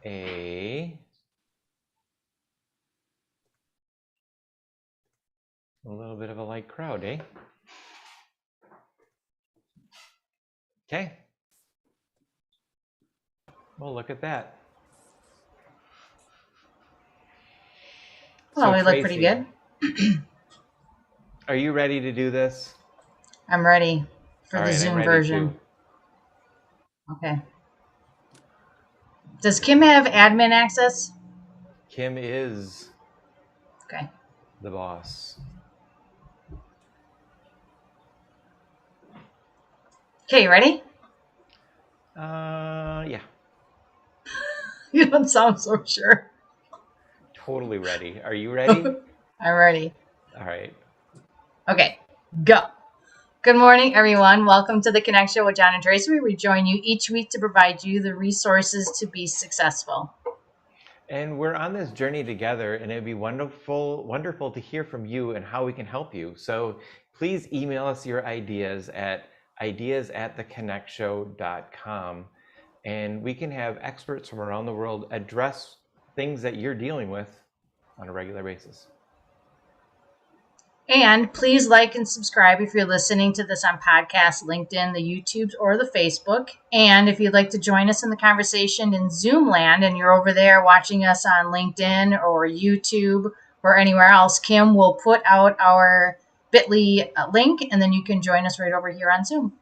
a little bit of a light crowd, eh? Okay. Well, look at that. Well, So we look pretty Tracy, good. are you ready to do this? I'm ready for All the right, I'm Zoom ready too. version. Okay. Does Kim have admin access? Kim is Okay. the boss. Okay, you ready? Yeah. You don't sound so sure. Totally ready. Are you ready? I'm ready. All right. Okay, go. Good morning, everyone. Welcome to the Connection with Jon and Tracy. We join you each week to provide you the resources to be successful. And we're on this journey together, and it'd be wonderful to hear from you and how we can help you. So please email us your ideas at ideas@theconnectshow.com, and we can have experts from around the world address things that you're dealing with on a regular basis. And please like and subscribe if you're listening to this on podcast, LinkedIn, the YouTubes, or the Facebook. And if you'd like to join us in the conversation in Zoom land and you're over there watching us on LinkedIn or YouTube or anywhere else, Kim will put out our bit.ly link and then you can join us right over here on Zoom.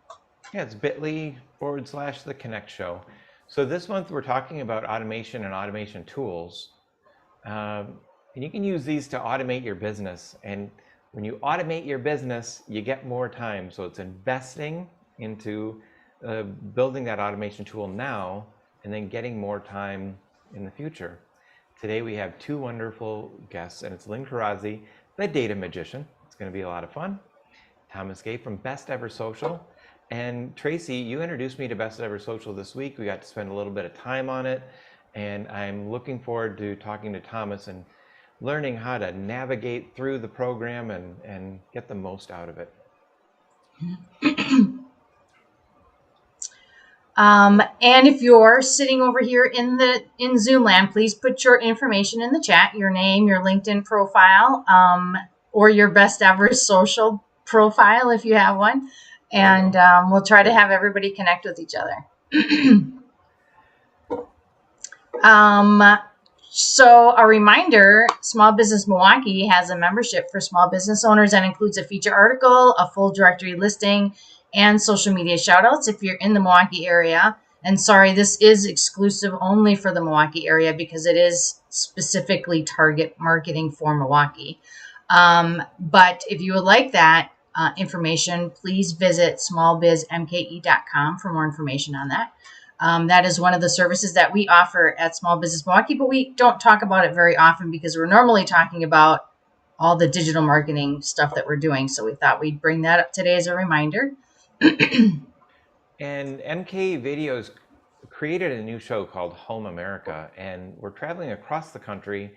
Yeah, it's bit.ly/The Connect Show. So this month we're talking about automation and automation tools. And you can use these to automate your business. And when you automate your business, you get more time. So it's investing into building that automation tool now and then getting more time in the future. Today we have two wonderful guests, and it's Lynn Karazi, the data magician. It's going to be a lot of fun. Thomas Gay from Best Ever Social. And Tracy, you introduced me to Best Ever Social this week. We got to spend a little bit of time on it. And I'm looking forward to talking to Thomas and learning how to navigate through the program and get the most out of it. And if you're sitting over here in Zoom land, please put your information in the chat, your name, your LinkedIn profile, or your Best Ever Social profile if you have one. And we'll try to have everybody connect with each other. So a reminder, Small Business Milwaukee has a membership for small business owners that includes a feature article, a full directory listing, and social media shoutouts if you're in the Milwaukee area. And sorry, this is exclusive only for the Milwaukee area because it is specifically target marketing for Milwaukee. But if you would like that information, please visit smallbizmke.com for more information on that. That is one of the services that we offer at Small Business Milwaukee, but we don't talk about it very often because we're normally talking about all the digital marketing stuff that we're doing. So we thought we'd bring that up today as a reminder. And MK Videos created a new show called Home America, and we're traveling across the country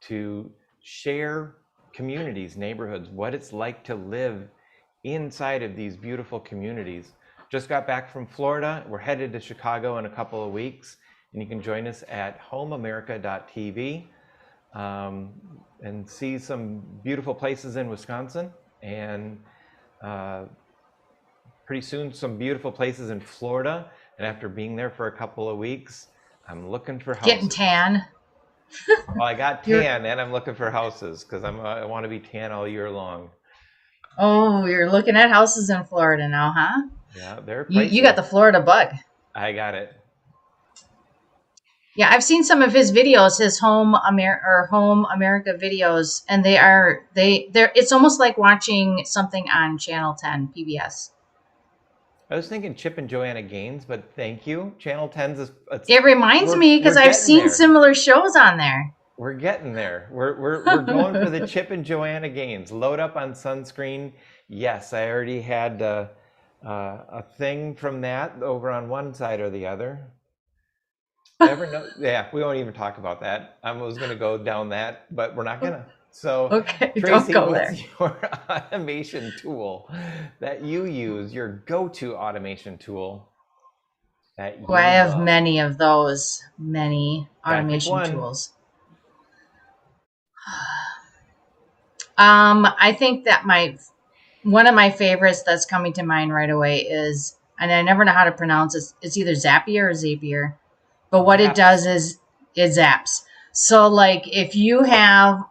to share communities, neighborhoods, what it's like to live inside of these beautiful communities. Just got back from Florida. We're headed to Chicago in a couple of weeks, and you can join us at homeamerica.tv and see some beautiful places in Wisconsin, and pretty soon some beautiful places in Florida. And after being there for a couple of weeks, I'm looking for houses. Getting tan. Well, I got tan, and I'm looking for houses because I want to be tan all year long. Oh, you're looking at houses in Florida now, huh? Yeah, they're pricey. You got the Florida bug. I got it. Yeah, I've seen some of his videos, his Home America videos, and they're it's almost like watching something on Channel 10 PBS. I was thinking Chip and Joanna Gaines, but thank you. Channel 10's it reminds me because I've seen similar shows on there. We're getting there. We're going for the Chip and Joanna Gaines. Load up on sunscreen. Yes, I already had a thing from that over on one side or the other. Ever know? Yeah, we won't even talk about that. I was going to go down that, but we're not going to. So, okay, Tracy, don't go what's there. your automation tool that you use, your go-to automation tool? that you Oh, I have love? many of those, many Gotta pick automation one. tools. I think that one of my favorites that's coming to mind right away is, and I never know how to pronounce it. It's either Zapier or Zapier, but what it Zaps. does is it zaps. So, like, if you have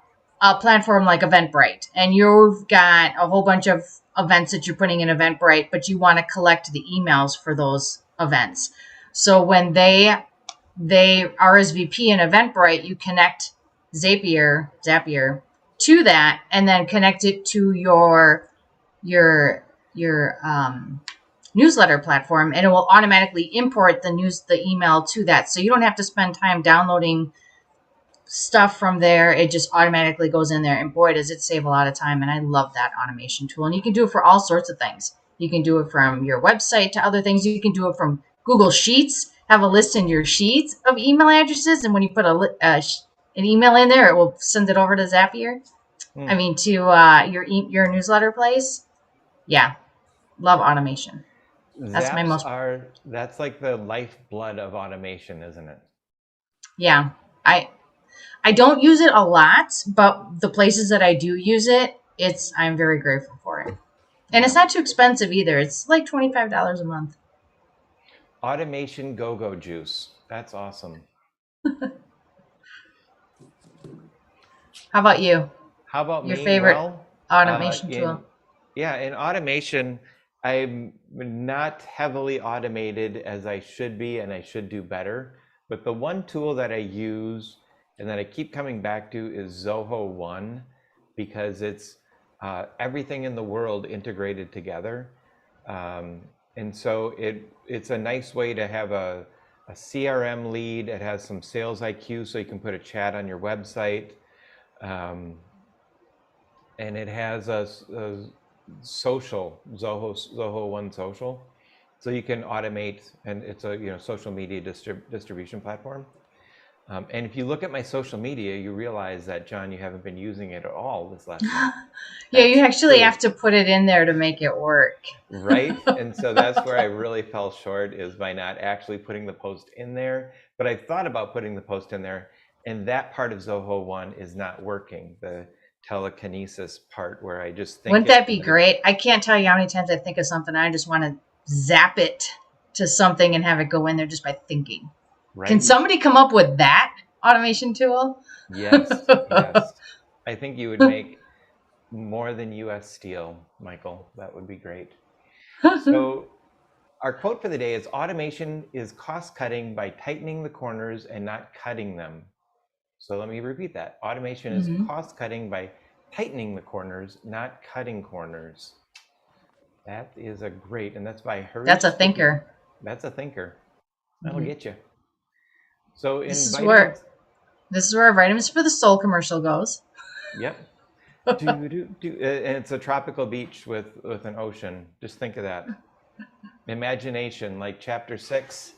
a platform like Eventbrite and you've got a whole bunch of events that you're putting in Eventbrite, but you want to collect the emails for those events. So when they RSVP in Eventbrite, you connect Zapier to that, and then connect it to your newsletter platform, and it will automatically import the email to that. So you don't have to spend time downloading stuff from there. It just automatically goes in there, and boy, does it save a lot of time. And I love that automation tool. And you can do it for all sorts of things. You can do it from your website to other things. You can do it from Google Sheets. Have a list in your sheets of email addresses, and when you put an email in there, it will send it over to Zapier. Hmm. I mean, to your newsletter place. Yeah, love automation. That's my most. That's like the lifeblood of automation, isn't it? Yeah, I don't use it a lot, but the places that I do use it, I'm very grateful for it. And it's Yeah. not too expensive either. It's like $25 a month. Automation go-go juice. That's awesome. How about you? How about Your me? favorite Well, automation tool? in automation, I'm not heavily automated as I should be, and I should do better. But the one tool that I use and that I keep coming back to is Zoho One, because it's everything in the world integrated together. And so it's a nice way to have a CRM lead. It has some sales IQ, so you can put a chat on your website. And it has a social Zoho One Social, so you can automate, and it's a social media distribution platform. And if you look at my social media, you realize that, John, you haven't been using it at all this last month. Yeah, you That's actually true, have to put it in there to make it work. right? And so that's where I really fell short, is by not actually putting the post in there. But I thought about putting the post in there, and that part of Zoho One is not working. The telekinesis part, where I just think Wouldn't it that and be then it, great? I can't tell you how many times I think of something. I just want to zap it to something and have it go in there just by thinking. Can right? somebody come up with that automation tool? Yes, yes. I think you would make more than US Steel, Michael. That would be great. So our quote for the day is, automation is cost cutting by tightening the corners and not cutting them. So let me repeat that. Automation is Mhm. cost cutting by tightening the corners, not cutting corners. That is a great, and that's by That's a Harish. thinker. That's a thinker. That'll Mhm. get you. So This in is where vitamins, this is where our vitamins for the soul commercial goes. yep. And it's a tropical beach with an ocean. Just think of that. Imagination, like chapter 6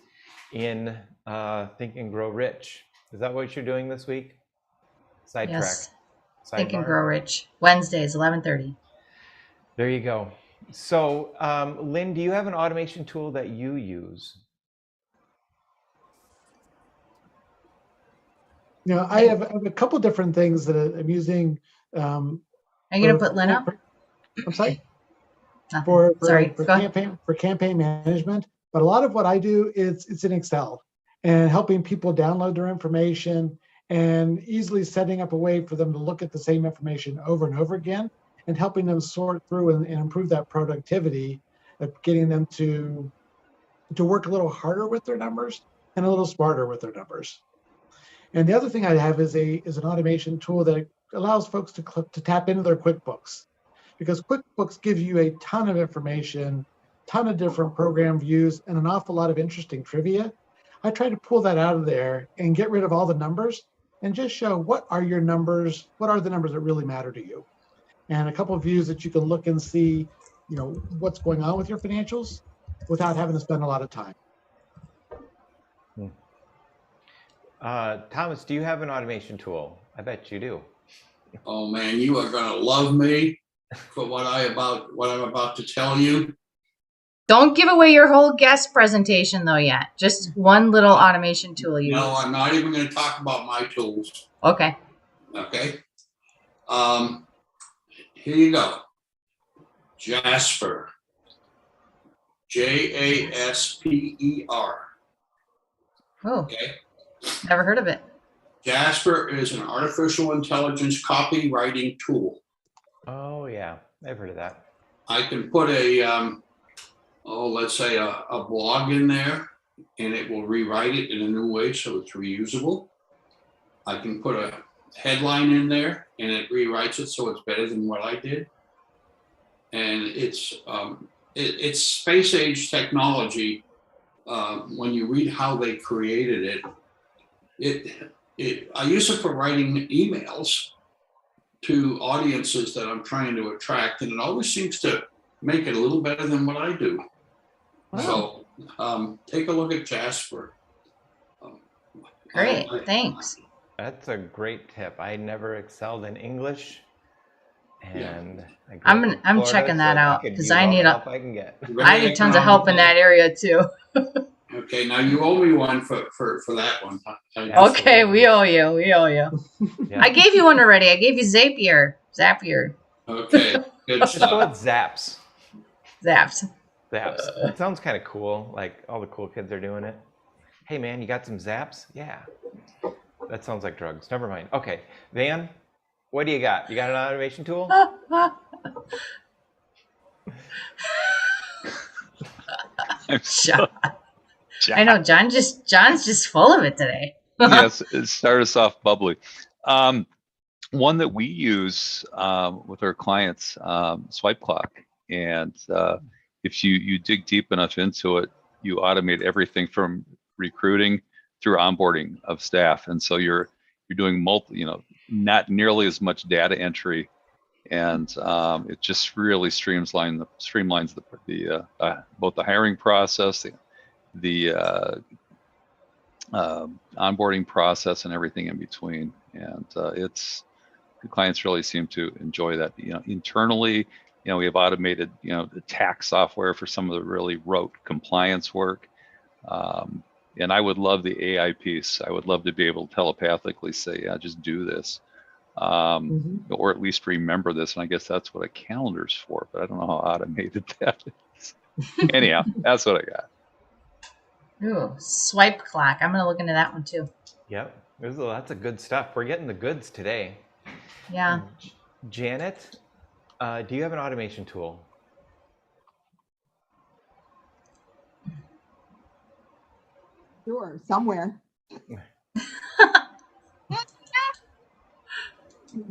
in Think and Grow Rich. Is that what you're doing this week? Sidetrack. Yes. Think and Sidebar. grow rich. Wednesdays, 11:30. There you go. So, Lynn, do you have an automation tool that you use? I have a couple different things that I'm using um, Are you gonna for, put for, Lynn up? I'm sorry, Nothing. for Sorry. for Go ahead. campaign management. But a lot of what I do is it's in Excel, and helping people download their information and easily setting up a way for them to look at the same information over and over again, and helping them sort through and improve that productivity of getting them to work a little harder with their numbers and a little smarter with their numbers. And the other thing I have is an automation tool that allows folks to tap into their QuickBooks, because QuickBooks gives you a ton of information, ton of different program views, and an awful lot of interesting trivia. I try to pull that out of there and get rid of all the numbers and just show what are your numbers, what are the numbers that really matter to you, and a couple of views that you can look and see, what's going on with your financials without having to spend a lot of time. Hmm. Thomas, do you have an automation tool? I bet you do. Oh man, you are gonna love me for what I'm about to tell you. Don't give away your whole guest presentation though yet. Just one little automation tool you No, use. I'm not even going to talk about my tools. Okay. Okay. Here you go. Jasper. Jasper. Oh, Okay. never heard of it. Jasper is an artificial intelligence copywriting tool. Oh yeah, I've heard of that. I can put let's say a blog in there, and it will rewrite it in a new way so it's reusable. I can put a headline in there, and it rewrites it so it's better than what I did. And it's space age technology. When you read how they created it, I use it for writing emails to audiences that I'm trying to attract, and it always seems to make it a little better than what I do. Wow. So take a look at Jasper. Great. Thanks. That's a great tip. I never excelled in English, and I'm checking that out because I need help I can get. I need tons of help in that area too. Okay, now you owe me one for that one. Okay, we owe you. Yeah. I gave you one already. I gave you Zapier. Okay, good Just go with stuff. Zaps. It sounds kind of cool. Like all the cool kids are doing it. Hey man, you got some zaps? Yeah. That sounds like drugs. Never mind. Okay, Van, what do you got? You got an automation tool? John. I know John's just full of it today. Yes, it started us off bubbly. One that we use with our clients, Swipe Clock, and if you dig deep enough into it, you automate everything from recruiting through onboarding of staff, and so you're doing not nearly as much data entry, and it just really streamlines the both the hiring process, the onboarding process, and everything in between. And the clients really seem to enjoy that. Internally, we have automated, the tax software for some of the really rote compliance work. And I would love the AI piece. I would love to be able to telepathically say, yeah, just do this. Or at least remember this. And I guess that's what a calendar's for, but I don't know how automated that is. Anyhow, that's what I got. Ooh, Swipe Clock. I'm gonna look into that one too. Yep. There's lots of good stuff. We're getting the goods today. Yeah. Janet, do you have an automation tool? Sure, somewhere.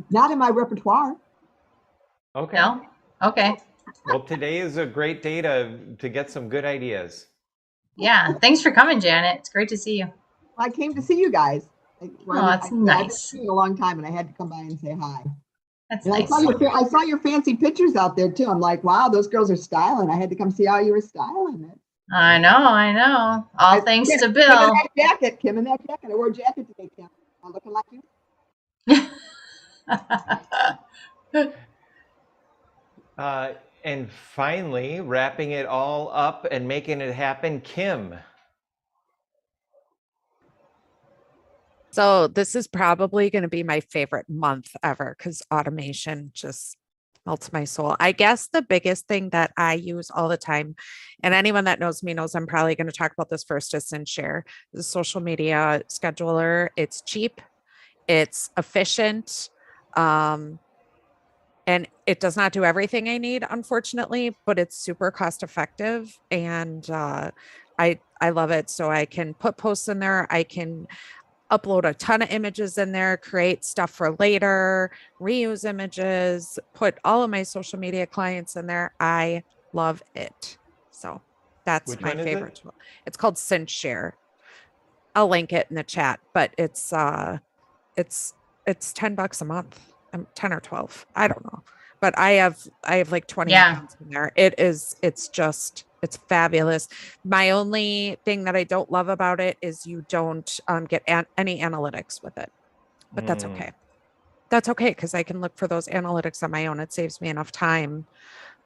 Not in my repertoire. Okay. No? Okay. Well, today is a great day to get some good ideas. Yeah. Thanks for coming, Janet. It's great to see you. I came to see you guys. That's nice. I haven't seen you in a long time, and I had to come by and say hi. That's And nice. I saw your fancy pictures out there too. I'm like, wow, those girls are styling. I had to come see how you were styling it. I know. All thanks to Bill. Kim in that jacket. I wore a jacket today, Kim. I'm looking like you. And finally, wrapping it all up and making it happen, Kim. So this is probably going to be my favorite month ever because automation just melts my soul. I guess the biggest thing that I use all the time, and anyone that knows me knows I'm probably going to talk about this first, is SendShare, the social media scheduler. It's cheap, it's efficient, and it does not do everything I need, unfortunately, but it's super cost effective, and I love it. So I can put posts in there. I can upload a ton of images in there, create stuff for later, reuse images, put all of my social media clients in there. I love it. So that's my favorite tool. It's called SendShare. I'll link it in the chat, but it's $10 a month. 10 or 12. I don't know. But I have like 20 accounts in there. It's fabulous. My only thing that I don't love about it is you don't get any analytics with it, but that's okay. That's okay, because I can look for those analytics on my own. It saves me enough time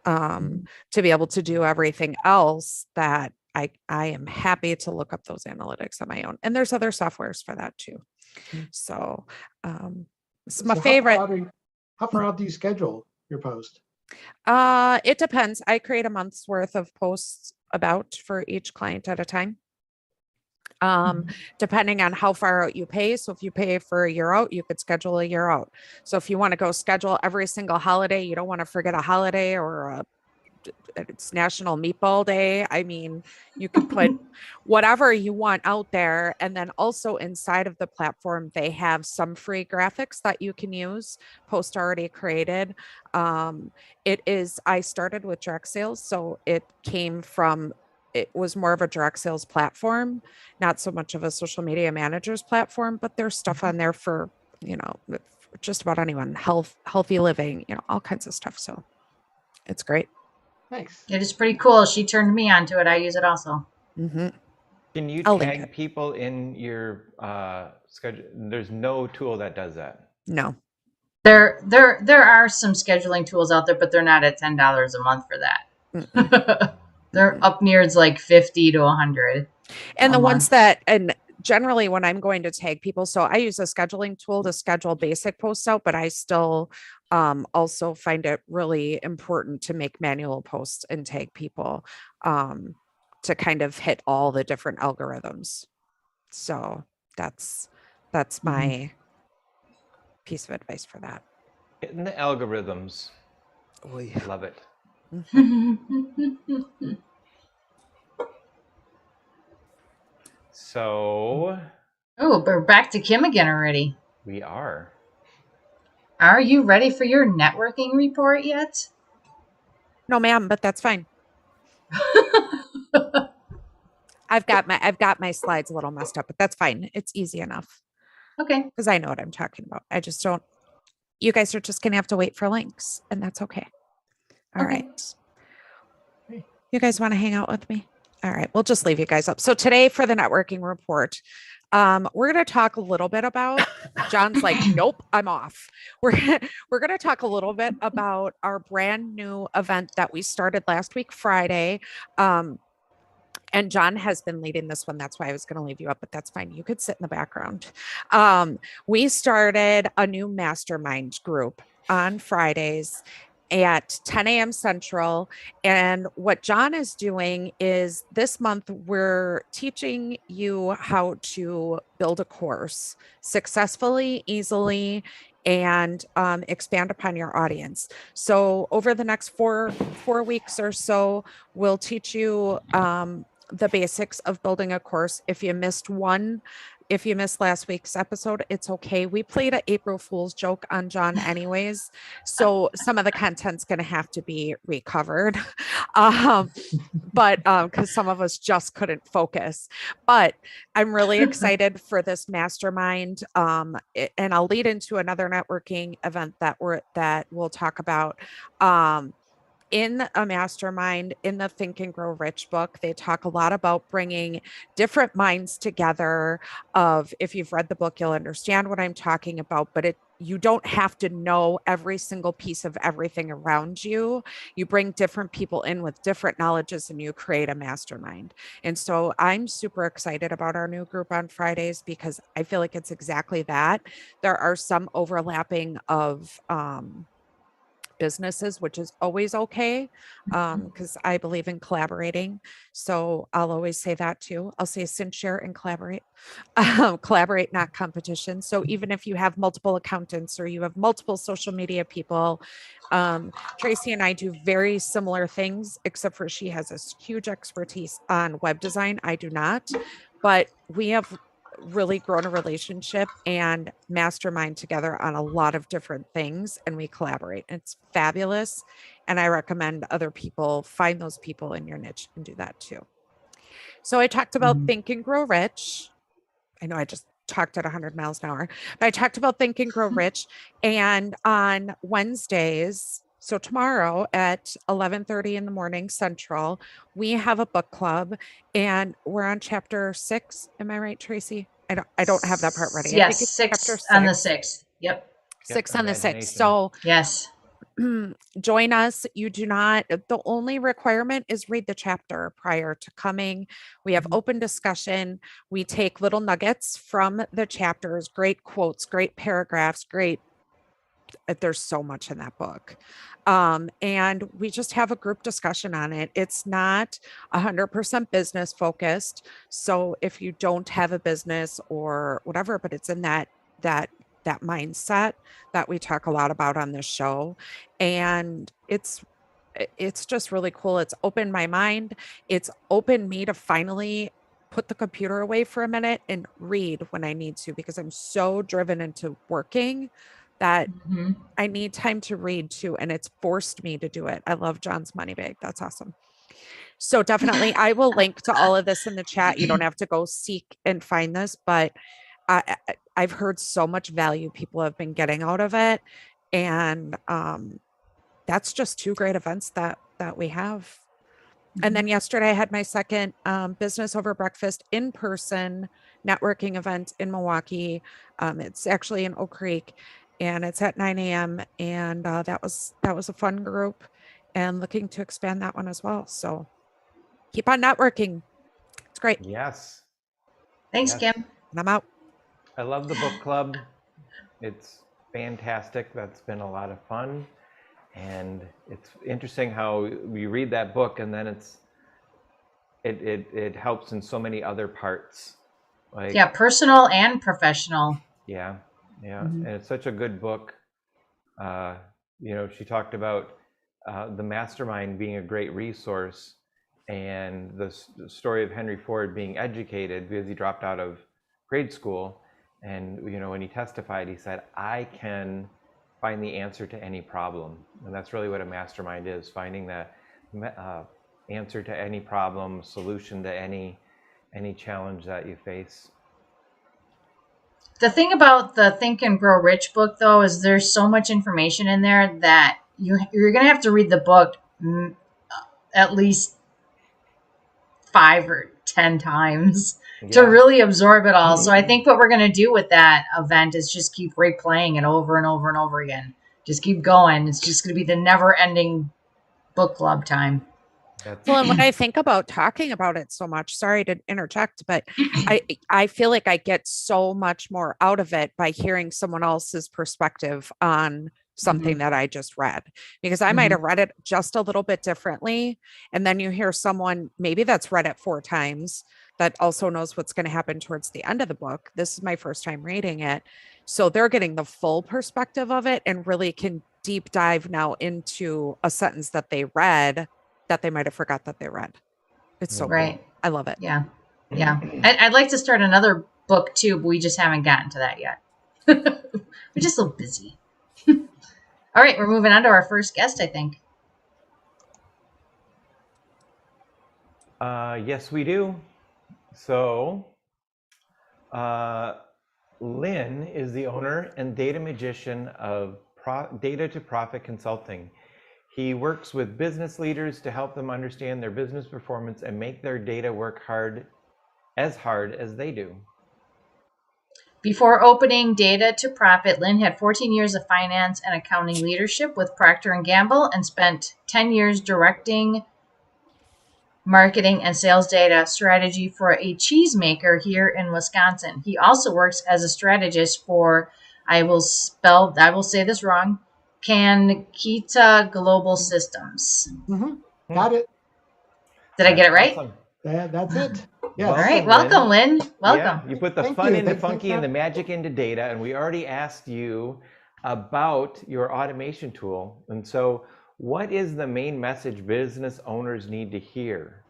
to be able to do everything else that I am happy to look up those analytics on my own. And there's other softwares for that too. So it's my favorite. How far out do you schedule your post? It depends. I create a month's worth of posts about for each client at a time. Depending on how far out you pay. So if you pay for a year out, you could schedule a year out. So if you want to go schedule every single holiday, you don't want to forget a holiday or it's National Meatball Day. I mean, you can put whatever you want out there. And then also inside of the platform, they have some free graphics that you can use, post already created. I started with direct sales. So it was more of a direct sales platform, not so much of a social media manager's platform, but there's stuff on there for, just about anyone, healthy living, all kinds of stuff. So it's great. Nice. It is pretty cool. She turned me onto it. I use it also. Can you I'll link tag it. people in your schedule? There's no tool that does that. No. There are some scheduling tools out there, but they're not at $10 a month for that. They're up near it's like 50 to 100. And the a ones month. and generally when I'm going to tag people, so I use a scheduling tool to schedule basic posts out, but I still also find it really important to make manual posts and tag people to kind of hit all the different algorithms. So that's my piece of advice for that. Hitting the algorithms. Love it. So. Oh, we're back to Kim again already. We are. Are you ready for your networking report yet? No, ma'am, but that's fine. I've got my slides a little messed up, but that's fine. It's easy enough. Okay. Because I know what I'm talking about. I just don't. You guys are just going to have to wait for links, and that's okay. All right. You guys want to hang out with me? All right. We'll just leave you guys up. So today for the networking report, we're going to talk a little bit about, John's like, nope, I'm off. We're going to talk a little bit about our brand new event that we started last week, Friday. And John has been leading this one. That's why I was going to leave you up, but that's fine. You could sit in the background. We started a new mastermind group on Fridays at 10 a.m. Central. And what John is doing is this month, we're teaching you how to build a course successfully, easily, and expand upon your audience. So over the next four weeks or so, we'll teach you the basics of building a course. If you missed last week's episode, it's okay. We played an April Fool's joke on John anyways. So some of the content's going to have to be recovered. But because some of us just couldn't focus. But I'm really excited for this mastermind. And I'll lead into another networking event that we'll talk about. In a mastermind, in the Think and Grow Rich book, they talk a lot about bringing different minds together. If you've read the book, you'll understand what I'm talking about, but you don't have to know every single piece of everything around you. You bring different people in with different knowledges and you create a mastermind. And so I'm super excited about our new group on Fridays because I feel like it's exactly that. There are some overlapping of businesses, which is always okay, because I believe in collaborating. So I'll always say that too. I'll say sync, share, and collaborate. Collaborate, not competition. So even if you have multiple accountants or you have multiple social media people, Tracy and I do very similar things, except for she has a huge expertise on web design. I do not, but we have really grown a relationship and mastermind together on a lot of different things, and we collaborate. It's fabulous, and I recommend other people find those people in your niche and do that too. So I talked about Think and Grow Rich. I know I just talked at 100 miles an hour, but I talked about Think and Grow Rich. And on Wednesdays, so tomorrow at 11:30 in the morning Central, we have a book club, and we're on chapter 6. Am I right, Tracy? I don't have that part ready. Yes, 6 on the 6th. Yep. 6 on the 6th. imagination. So yes, join us. You do not, the only requirement is read the chapter prior to coming. We have open discussion. We take little nuggets from the chapters, great quotes, great paragraphs, great. There's so much in that book. And we just have a group discussion on it. It's not 100% business focused. So if you don't have a business or whatever, but it's in that mindset that we talk a lot about on this show. And it's just really cool. It's opened my mind. It's opened me to finally put the computer away for a minute and read when I need to, because I'm so driven into working that Mhm. I need time to read too. And it's forced me to do it. I love John's money bag. That's awesome. So definitely I will link to all of this in the chat. You don't have to go seek and find this, but I've heard so much value people have been getting out of it. And that's just 2 great events that we have. And then yesterday I had my second business over breakfast in-person networking event in Milwaukee. It's actually in Oak Creek, and it's at 9 a.m. And that was a fun group, and looking to expand that one as well. So keep on networking. It's great. Yes. Thanks, Yes. Kim. And I'm out. I love the book club. It's fantastic. That's been a lot of fun. And it's interesting how we read that book and then it helps in so many other parts. Like, Yeah, personal and professional. yeah. Mhm. And it's such a good book. She talked about the mastermind being a great resource, and the story of Henry Ford being educated because he dropped out of grade school. And, when he testified, he said, I can find the answer to any problem. And that's really what a mastermind is, finding the answer to any problem, solution to any challenge that you face. The thing about the Think and Grow Rich book, though, is there's so much information in there that you're going to have to read the book at least 5 or 10 times to really absorb it all. So I think what we're going to do with that event is just keep replaying it over and over and over again. Just keep going. It's just going to be the never-ending book club time. Well, and when I think about talking about it so much, sorry to interject, but I feel like I get so much more out of it by hearing someone else's perspective on something that I just read, because I might have read it just a little bit differently. And then you hear someone maybe that's read it 4 times that also knows what's going to happen towards the end of the book. This is my first time reading it. So they're getting the full perspective of it and really can deep dive now into a sentence that they read that they might have forgot that they read. It's so Right. cool. I love it. Yeah. I'd like to start another book too, but we just haven't gotten to that yet. We're just so busy. All right, we're moving on to our first guest, I think. Yes, we do. So, Lynn is the owner and data magician of Data to Profit Consulting. He works with business leaders to help them understand their business performance and make their data work hard as they do. Before opening Data to Profit, Lynn had 14 years of finance and accounting leadership with Procter & Gamble and spent 10 years directing marketing and sales data strategy for a cheesemaker here in Wisconsin. He also works as a strategist for, I will say this wrong, Kankita Global Systems. Got it. Did I get it right? Awesome. That's it. Yes. All right. Welcome, Lynn. Welcome. Yeah, you put the Thank fun you. into Thanks funky for and the magic into data, and we already asked you about your automation tool. And so, what is the main message business owners need to hear?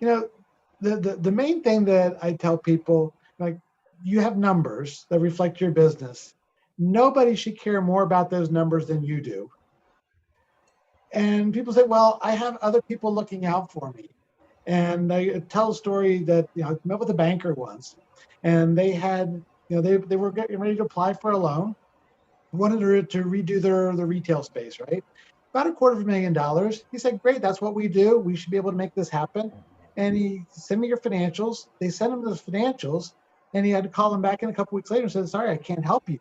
The main thing that I tell people, like, you have numbers that reflect your business. Nobody should care more about those numbers than you do. And people say, well, I have other people looking out for me. And I tell a story that, I met with a banker once, and they had, they were getting ready to apply for a loan, wanted to redo their retail space, right? About $250,000. He said, great, that's what we do. We should be able to make this happen. And he sent me your financials. They sent him the financials, and he had to call them back in a couple weeks later and said, sorry, I can't help you.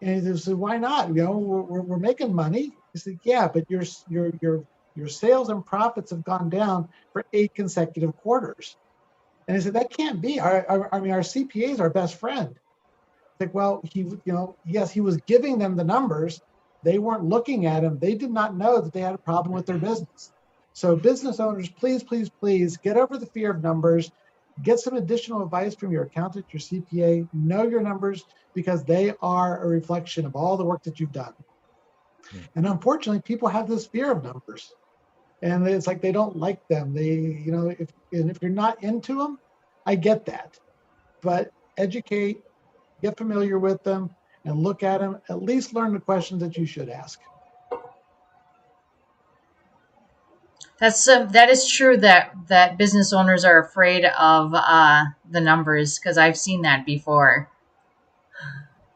And he said, why not? You know, we're making money. He said, yeah, but your sales and profits have gone down for 8 consecutive quarters. And he said, that can't be. I mean, our CPA is our best friend. It's like, well, yes, he was giving them the numbers. They weren't looking at them. They did not know that they had a problem with their business. So business owners, please, please, please get over the fear of numbers. Get some additional advice from your accountant, your CPA. Know your numbers because they are a reflection of all the work that you've done. And unfortunately, people have this fear of numbers. And it's like they don't like them. If you're not into them, I get that. But educate, get familiar with them, and look at them. At least learn the questions that you should ask. That is true that business owners are afraid of the numbers, because I've seen that before.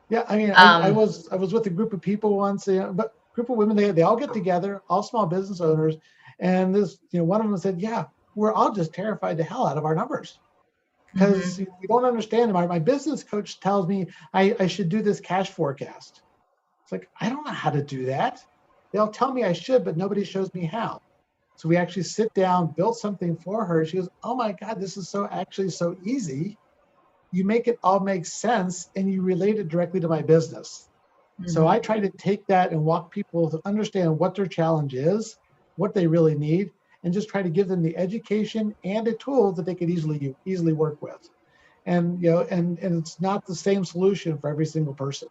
Yeah, I mean, I was with a group of people once, but group of women, they all get together, all small business owners, and this, one of them said, yeah, we're all just terrified the hell out of our numbers because we don't understand them. My business coach tells me I should do this cash forecast. It's like, I don't know how to do that. They'll tell me I should, but nobody shows me how. So we actually sit down, built something for her. She goes, oh my God, this is actually so easy. You make it all make sense and you relate it directly to my business. So I try to take that and walk people to understand what their challenge is, what they really need, and just try to give them the education and a tool that they could easily work with. And and it's not the same solution for every single person.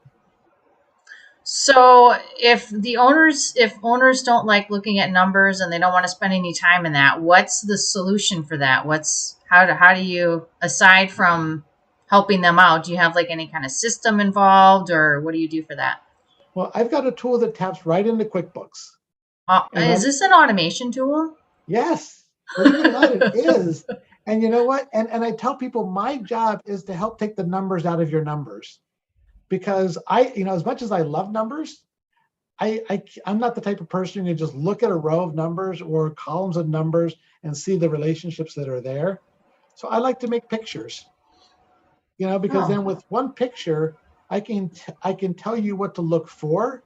So if owners don't like looking at numbers and they don't want to spend any time in that, what's the solution for that? How do you, aside from helping them out, do you have like any kind of system involved, or what do you do for that? Well, I've got a tool that taps right into QuickBooks. Is this an automation tool? Yes, believe it or not, it is. And you know what? And I tell people my job is to help take the numbers out of your numbers. Because as much as I love numbers, I'm not the type of person who just look at a row of numbers or columns of numbers and see the relationships that are there. So I like to make pictures, because then with one picture, I can tell you what to look for.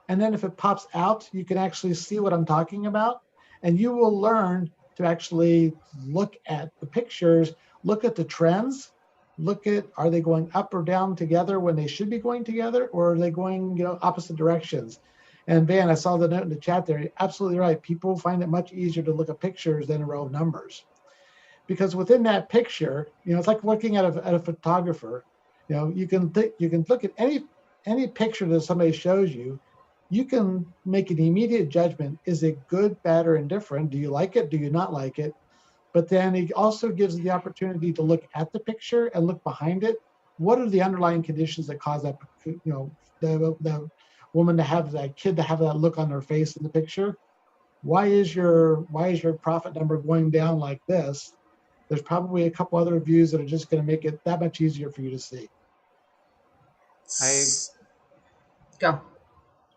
And then if it pops out, you can actually see what I'm talking about. And you will learn to actually look at the pictures, look at the trends, look at, are they going up or down together when they should be going together, or are they going, opposite directions? And Van, I saw the note in the chat there. You're absolutely right. People find it much easier to look at pictures than a row of numbers, because within that picture, it's like looking at a photographer. You can look at any picture that somebody shows you. You can make an immediate judgment. Is it good, bad, or indifferent? Do you like it? Do you not like it? But then it also gives the opportunity to look at the picture and look behind it. What are the underlying conditions that cause that, the woman to have that, kid to have that look on their face in the picture? Why is your profit number going down like this? There's probably a couple other views that are just going to make it that much easier for you to see. Go.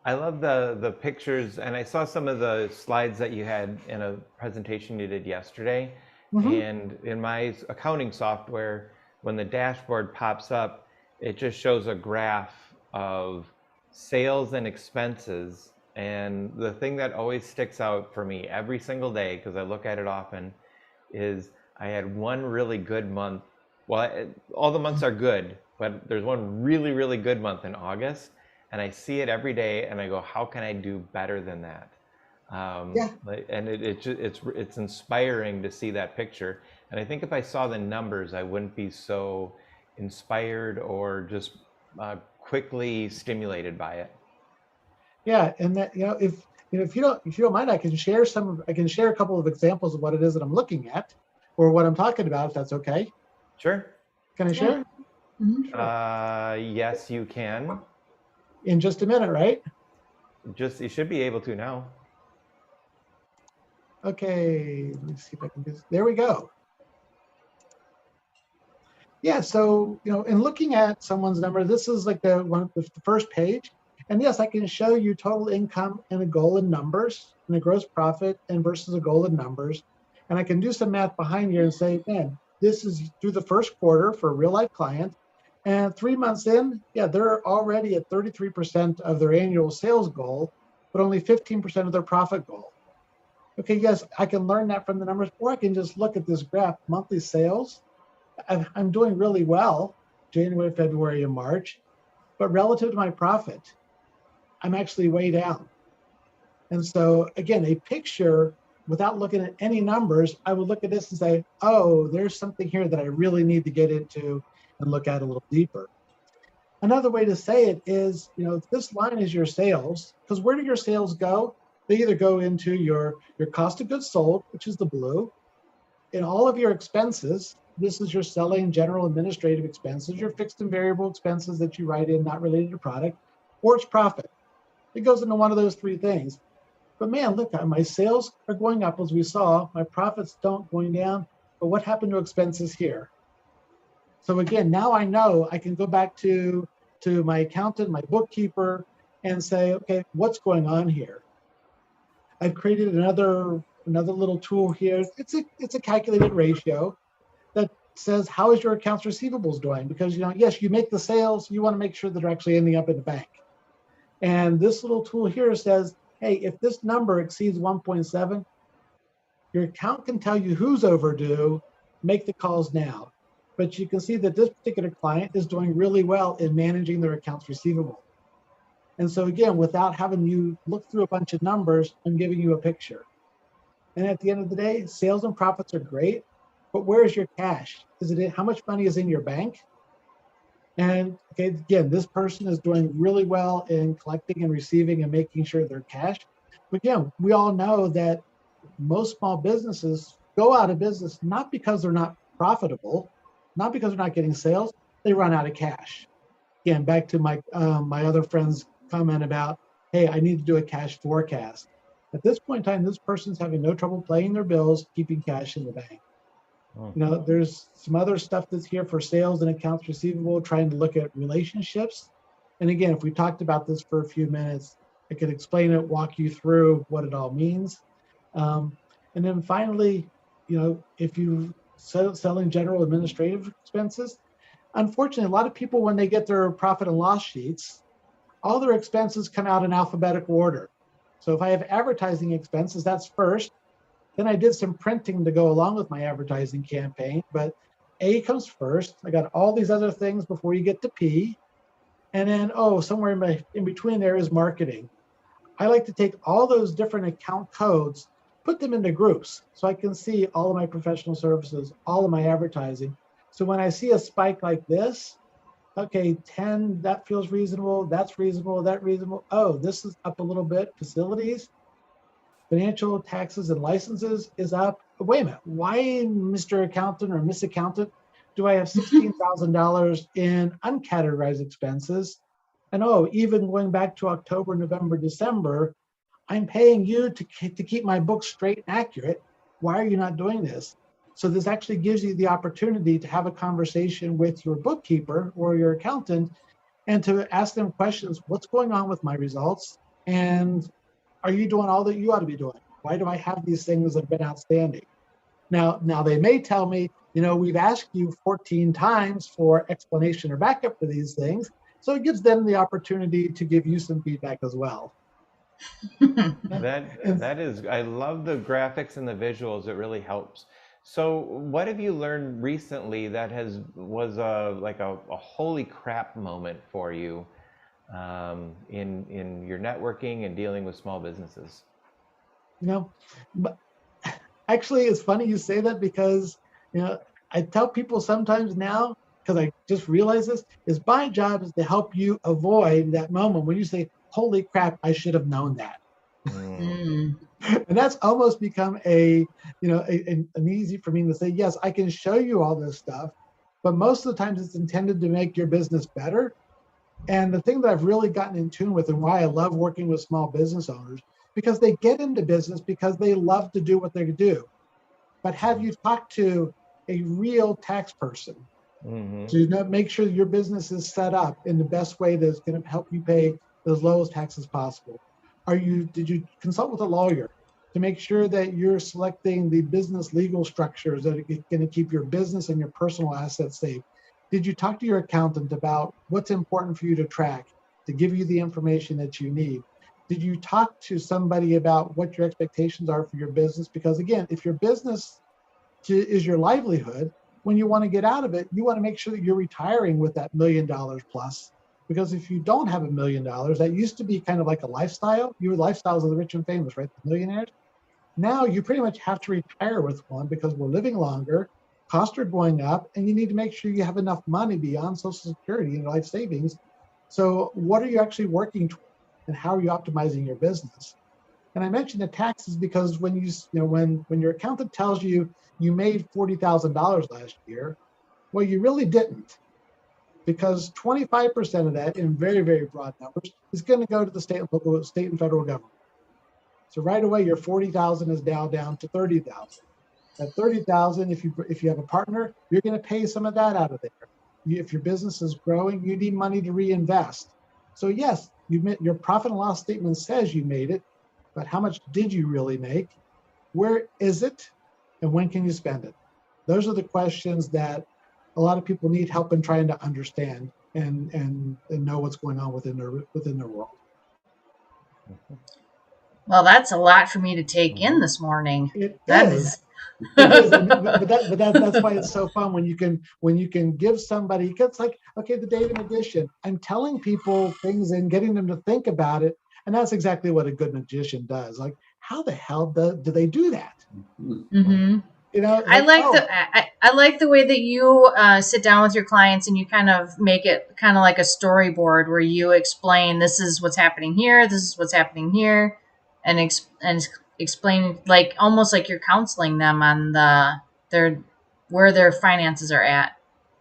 I love the pictures, and I saw some of the slides that you had in a presentation you did yesterday. And in my accounting software, when the dashboard pops up, it just shows a graph of sales and expenses. And the thing that always sticks out for me every single day, because I look at it often, is I had one really good month. Well, all the months are good, but there's one really, really good month in August. And I see it every day, and I go, how can I do better than that? And it's inspiring to see that picture. And I think if I saw the numbers, I wouldn't be so inspired or just quickly stimulated by it. Yeah, and that if you don't mind, I can share a couple of examples of what it is that I'm looking at, or what I'm talking about, if that's okay. Sure. Can I share? Yes, you can. In just a minute, right? You should be able to now. Okay, let me see if I can do this. There we go. Yeah, so in looking at someone's number, this is like the first page. And yes, I can show you total income and a goal in numbers, and a gross profit and versus a goal in numbers. And I can do some math behind here and say, man, this is through the first quarter for a real life client. And 3 months in, yeah, they're already at 33% of their annual sales goal, but only 15% of their profit goal. Okay, yes, I can learn that from the numbers, or I can just look at this graph, monthly sales. I'm doing really well, January, February, and March, but relative to my profit, I'm actually way down. And so again, a picture without looking at any numbers, I would look at this and say, oh, there's something here that I really need to get into and look at a little deeper. Another way to say it is, this line is your sales, because where do your sales go? They either go into your cost of goods sold, which is the blue, and all of your expenses. This is your selling, general, administrative expenses, your fixed and variable expenses that you write in, not related to product, or it's profit. It goes into one of those three things. But man, look, my sales are going up as we saw, my profits don't going down, but what happened to expenses here? So again, now I know I can go back to my accountant, my bookkeeper, and say, okay, what's going on here? I've created another little tool here. It's a calculated ratio that says, how is your accounts receivables doing? Because yes, you make the sales, you want to make sure that they're actually ending up in the bank. And this little tool here says, hey, if this number exceeds 1.7, your account can tell you who's overdue, make the calls now. But you can see that this particular client is doing really well in managing their accounts receivable. And so again, without having you look through a bunch of numbers, I'm giving you a picture. And at the end of the day, sales and profits are great, but where is your cash? How much money is in your bank? And okay, again, this person is doing really well in collecting and receiving and making sure they're cash. But again, we all know that most small businesses go out of business not because they're not profitable, not because they're not getting sales, they run out of cash. Again, back to my other friend's comment about, hey, I need to do a cash forecast. At this point in time, this person's having no trouble paying their bills, keeping cash in the bank. There's some other stuff that's here for sales and accounts receivable, trying to look at relationships. And again, if we talked about this for a few minutes, I could explain it, walk you through what it all means. And then finally, if you selling general administrative expenses, unfortunately, a lot of people, when they get their profit and loss sheets, all their expenses come out in alphabetical order. So if I have advertising expenses, that's first. Then I did some printing to go along with my advertising campaign, but A comes first. I got all these other things before you get to P. And then, somewhere in between there is marketing. I like to take all those different account codes, put them into groups so I can see all of my professional services, all of my advertising. So when I see a spike like this, okay, 10, that feels reasonable, that's reasonable, that reasonable. Oh, this is up a little bit. Facilities, financial, taxes, and licenses is up. Wait a minute, why, Mr. Accountant or Miss Accountant, do I have $16,000 in uncategorized expenses? And even going back to October, November, December, I'm paying you to keep my books straight and accurate. Why are you not doing this? So this actually gives you the opportunity to have a conversation with your bookkeeper or your accountant and to ask them questions. What's going on with my results? And are you doing all that you ought to be doing? Why do I have these things that have been outstanding? Now they may tell me, we've asked you 14 times for explanation or backup for these things. So it gives them the opportunity to give you some feedback as well. That is, I love the graphics and the visuals. It really helps. So what have you learned recently that was a holy crap moment for you in your networking and dealing with small businesses? But actually, it's funny you say that because, I tell people sometimes now, because I just realized this, is my job is to help you avoid that moment when you say, holy crap, I should have known that. And that's almost become an easy for me to say, yes, I can show you all this stuff, but most of the times it's intended to make your business better. And the thing that I've really gotten in tune with and why I love working with small business owners, because they get into business because they love to do what they do. But have you talked to a real tax person to make sure your business is set up in the best way that's going to help you pay as low as taxes possible? Did you consult with a lawyer to make sure that you're selecting the business legal structures that are going to keep your business and your personal assets safe? Did you talk to your accountant about what's important for you to track to give you the information that you need? Did you talk to somebody about what your expectations are for your business? Because again, if your business is your livelihood, when you want to get out of it, you want to make sure that you're retiring with that $1 million plus. Because if you don't have $1 million, that used to be kind of like a lifestyle. Your lifestyles of the rich and famous, right? The millionaires. Now you pretty much have to retire with one because we're living longer, costs are going up, and you need to make sure you have enough money beyond Social Security and life savings. So what are you actually working toward, and how are you optimizing your business? And I mentioned the taxes because when when your accountant tells you you made $40,000 last year, well, you really didn't, because 25% of that, in very, very broad numbers, is going to go to the state and federal government. So right away, your 40,000 is now down to 30,000. At 30,000, if you have a partner, you're going to pay some of that out of there. If your business is growing, you need money to reinvest. So yes, your profit and loss statement says you made it, but how much did you really make? Where is it? And when can you spend it? Those are the questions that a lot of people need help in trying to understand and know what's going on within their world. Well, that's a lot for me to take in this morning. It That is. is. It is, but that's why it's so fun when you can give somebody. It's like, okay, the dating magician. I'm telling people things and getting them to think about it, and that's exactly what a good magician does. Like, how the hell do they do that? Mm-hmm. I like, like I like the way that you sit down with your clients and you kind of make it kind of like a storyboard where you explain this is what's happening here, this is what's happening here, and explain, like almost like you're counseling them on where their finances are at.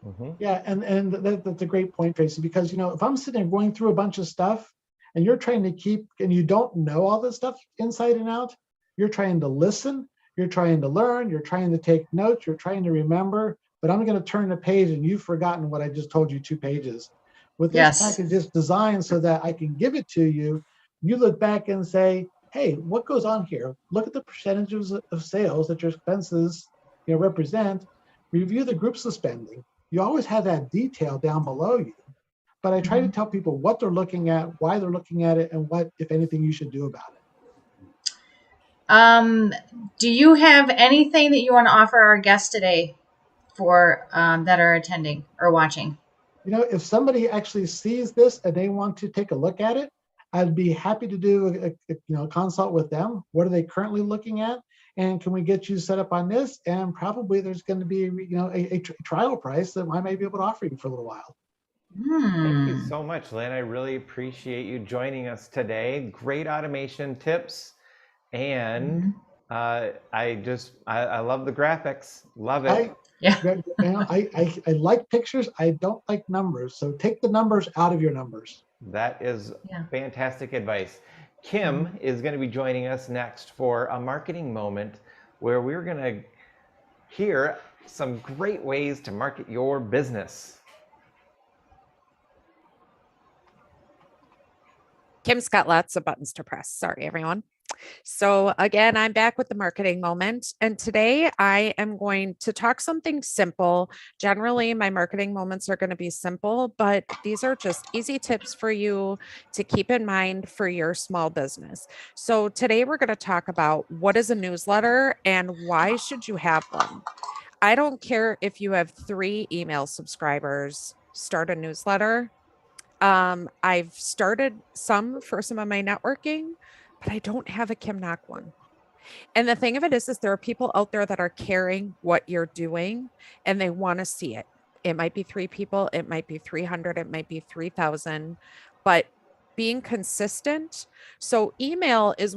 Mm-hmm. Yeah, and that's a great point, Tracy, because if I'm sitting there going through a bunch of stuff and you're trying to and you don't know all this stuff inside and out, you're trying to listen, you're trying to learn, you're trying to take notes, you're trying to remember, but I'm going to turn the page and you've forgotten what I just told you 2 pages. With this Yes. package, it's designed so that I can give it to you. You look back and say, hey, what goes on here? Look at the percentages of sales that your expenses represent. Review the groups of spending. You always have that detail down below you. But I try to tell people what they're looking at, why they're looking at it, and what, if anything, you should do about it. Do you have anything that you want to offer our guests today for that are attending or watching? If somebody actually sees this and they want to take a look at it, I'd be happy to do a consult with them. What are they currently looking at? And can we get you set up on this? And probably there's going to be a trial price that I may be able to offer you for a little while. Thank you so much, Lynn. I really appreciate you joining us today. Great automation tips. And I love the graphics. Love it. I like pictures. I don't like numbers. So take the numbers out of your numbers. That is fantastic advice. Kim is going to be joining us next for a marketing moment where we're going to hear some great ways to market your business. Kim's got lots of buttons to press. Sorry, everyone. So again, I'm back with the marketing moment. And today I am going to talk something simple. Generally, my marketing moments are going to be simple, but these are just easy tips for you to keep in mind for your small business. So today we're going to talk about what is a newsletter and why should you have one? I don't care if you have 3 email subscribers, start a newsletter. I've started some for some of my networking, but I don't have a Kim Knock one. And the thing of it is there are people out there that are caring what you're doing and they want to see it. It might be 3 people, it might be 300, it might be 3,000, but being consistent. So email is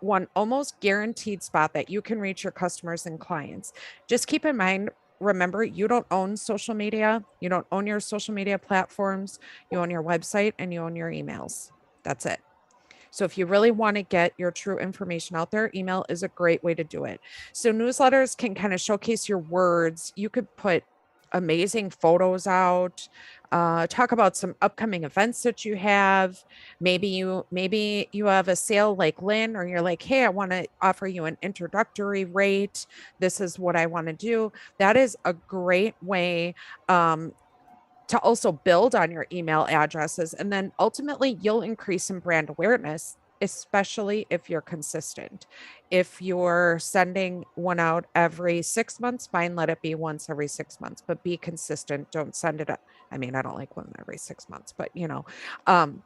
one almost guaranteed spot that you can reach your customers and clients. Just keep in mind, remember, you don't own social media. You don't own your social media platforms. You own your website and you own your emails. That's it. So if you really want to get your true information out there, email is a great way to do it. So newsletters can kind of showcase your words. You could put amazing photos out, talk about some upcoming events that you have. Maybe you have a sale like Lynn, or you're like, hey, I want to offer you an introductory rate. This is what I want to do. That is a great way to also build on your email addresses. And then ultimately you'll increase some brand awareness, especially if you're consistent. If you're sending one out every 6 months, fine, let it be once every 6 months, but be consistent. Don't send it. I mean, I don't like one every 6 months, but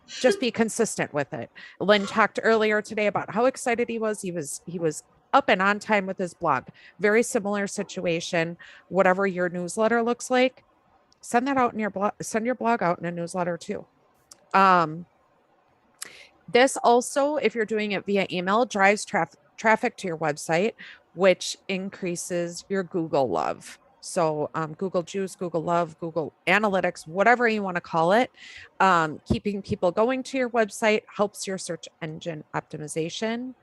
just be consistent with it. Lynn talked earlier today about how excited he was. He was up and on time with his blog. Very similar situation. Whatever your newsletter looks like, send that out in your blog. Send your blog out in a newsletter too. This also, if you're doing it via email, drives traffic to your website, which increases your Google love. So Google Juice, Google Love, Google Analytics, whatever you want to call it, keeping people going to your website helps your search engine optimization.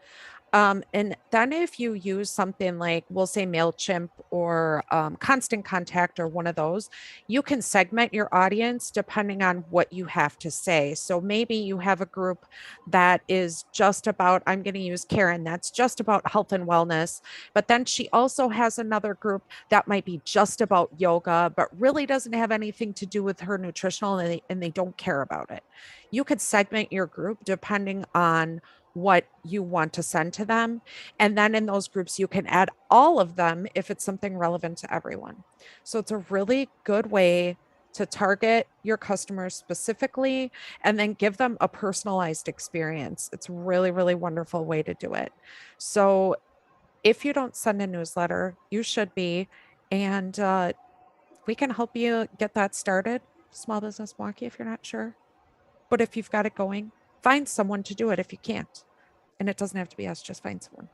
And then if you use something like, we'll say MailChimp or Constant Contact or one of those, you can segment your audience depending on what you have to say. So maybe you have a group that is just about, I'm going to use Karen, that's just about health and wellness. But then she also has another group that might be just about yoga, but really doesn't have anything to do with her nutritional, and they don't care about it. You could segment your group depending on what you want to send to them. And then in those groups, you can add all of them if it's something relevant to everyone. So it's a really good way to target your customers specifically and then give them a personalized experience. It's a really, really wonderful way to do it. So if you don't send a newsletter, you should be. And we can help you get that started. Small Business Milwaukee, if you're not sure. But if you've got it going, find someone to do it if you can't. And it doesn't have to be us, just find someone.